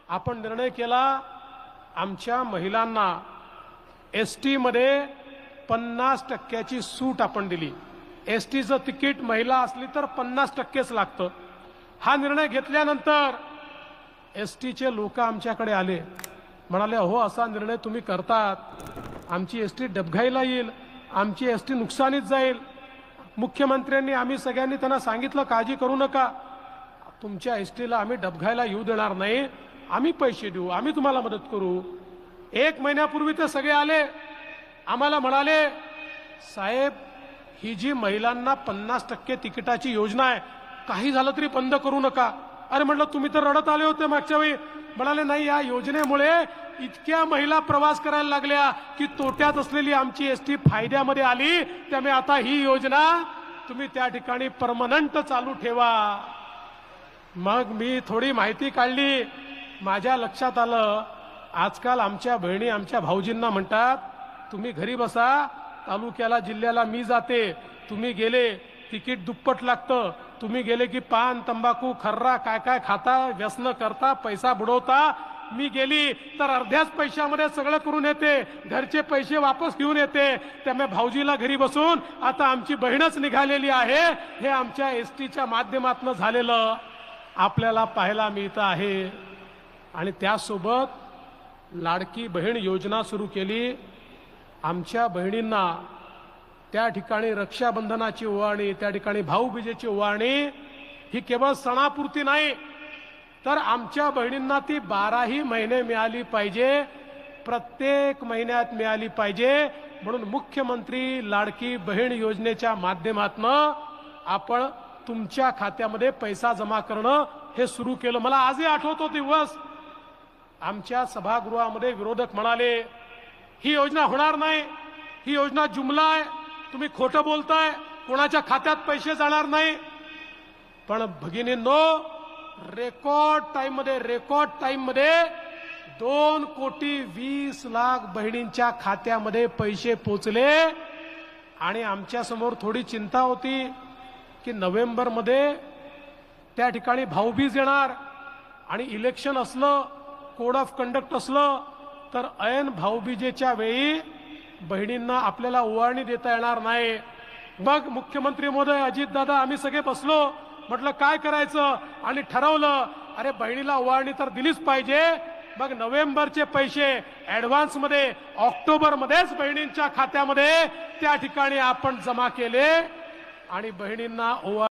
आपण निर्णय केला आमच्या महिलांना एसटी मध्ये 50% सूट आपण दिली। एसटीचं तिकीट महिला असली तर 50%च लागतं। हा निर्णय घेतल्यानंतर एसटीचे लोक आमच्याकडे आले, म्हणाले हो असा निर्णय तुम्ही करतात, आमची एसटी डबघाईला येईल, आमची एसटी नुकसानीत जाईल। मुख्यमंत्र्यांनी आम्ही सगळ्यांनी त्यांना सांगितलं काळजी करू नका, तुमच्या एसटीला आम्ही डबघाईला येऊ देणार नाही, आम्ही पैसे देऊ, आम्ही तुम्हाला मदत करू। 1 महिन्यापूर्वी ते सगळे आले, आम्हाला म्हणाले साहेब ही जी महिलांना 50% तिकिटाची योजना आहे काही झालं तरी बंद करू नका। अरे म्हटलं तुम्ही तर रडत आले होते मागच्या वेळी। म्हणाले नाही या योजनेमुळे इतक्या महिला प्रवास करायला लागल्या की तोट्यात असलेली आमची एसटी फायद्यामध्ये आली, त्यामुळे आता ही योजना तुम्ही त्या ठिकाणी परमनंट चालू ठेवा। मग मी थोडी माहिती काढली, माझ्या लक्षात आलं आजकाल आमच्या बहिणी आमच्या भाऊजींना म्हणतात तुम्ही घरी बसा, तालुक्याला जिल्ह्याला मी जाते, तुम्ही गेले तिकीट दुप्पट लागतं, तुम्ही गेले की पान तंबाखू खर्रा काय काय खाता, व्यसन करता, पैसा बुडवता, मी गेली तर अर्ध्याच पैशामध्ये सगळं करून येते, घरचे पैसे वापस घेऊन येते, त्यामुळे भाऊजीला घरी बसून आता आमची बहीणच निघालेली आहे। हे आमच्या एसटीच्या माध्यमातून झालेलं आपल्याला पाहायला मिळतं आहे। आणि त्यासोबत लाडकी बहीण योजना सुरू केली। आमच्या बहिणींना त्या ठिकाणी रक्षाबंधनाची ओवाळणी, त्या ठिकाणी भाऊबीजेची ओवाळणी ही केवळ सणापुरती नाही तर आमच्या बहिणींना ती 12ही महिने मिळाली पाहिजे, प्रत्येक महिन्यात मिळाली पाहिजे। म्हणून मुख्यमंत्री लाडकी बहीण योजनेच्या माध्यमातून आपण तुमच्या खात्यामध्ये पैसा जमा करणं हे सुरू केलं। मला आजही आठवतो दिवस, आमच्या सभागृहामध्ये विरोधक म्हणाले ही योजना होणार नाही, ही योजना जुमला आहे, तुम्ही खोटं बोलताय, कोणाच्या खात्यात पैसे जाणार नाही। पण भगिनींनो रेकॉर्ड टाइम मध्ये 2,20,00,000 बहिणींच्या खात्यामध्ये पैसे पोचले। आणि आमच्या समोर थोडी चिंता होती की नोव्हेंबर मध्ये त्या ठिकाणी भाऊबीज येणार आणि इलेक्शन असलं, कोड ऑफ कंडक्ट असलं तर ऐन भाऊबीजेच्या वेळी बहिणींना आपल्याला ओवाळणी देता येणार नाही। मग मुख्यमंत्री महोदय अजितदादा आम्ही सगळे बसलो, म्हटलं काय करायचं, आणि ठरवलं अरे बहिणीला ओवाळणी तर दिलीच पाहिजे। मग नोव्हेंबरचे पैसे ऍडव्हान्स मध्ये ऑक्टोबर मध्येच बहिणींच्या खात्यामध्ये त्या ठिकाणी आपण जमा केले आणि बहिणींना ओवाळणी